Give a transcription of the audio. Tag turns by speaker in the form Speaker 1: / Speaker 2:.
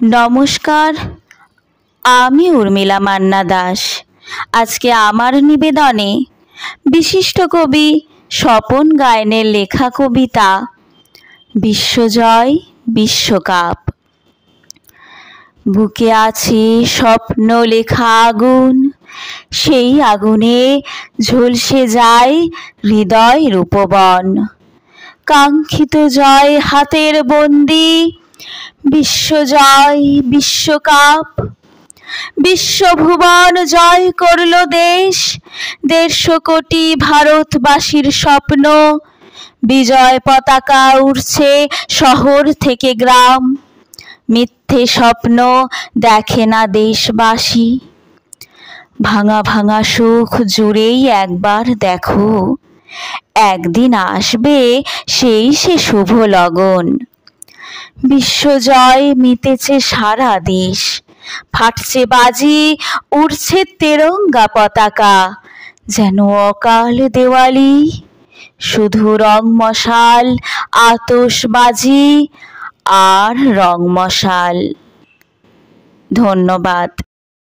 Speaker 1: নমস্কার, আমি উর্মিলা মান্না দাস। আজকে আমার নিবেদনে বিশিষ্ট কবি স্বপন গায়েনের লেখা কবিতা বিশ্বজয় বিশ্বকাপ। বুকে আছে স্বপ্ন লেখা আগুন, সেই আগুনে ঝলসে যায় হৃদয়ের উপবন। কাঙ্ক্ষিত জয় হাতের বন্দি, বিশ্বজয় বিশ্বকাপ। বিশ্বভুবন জয় করল দেশ, 150 কোটি ভারতবাসীর স্বপ্ন। বিজয় পতাকা উড়ছে শহর থেকে গ্রাম, মিথ্যে স্বপ্ন দেখে না দেশবাসী। ভাঙা ভাঙা সুখ জুড়েই একবার দেখো, একদিন আসবে সেই সে শুভ লগন। বিশ্বজয় মিটেছে সারা দেশ, ফাটছে বাজি, উড়ছে তেরঙ্গা পতাকা। যেন অকাল দেওয়ালি, শুধু রং মশাল, আতশবাজি আর রং মশাল। ধন্যবাদ।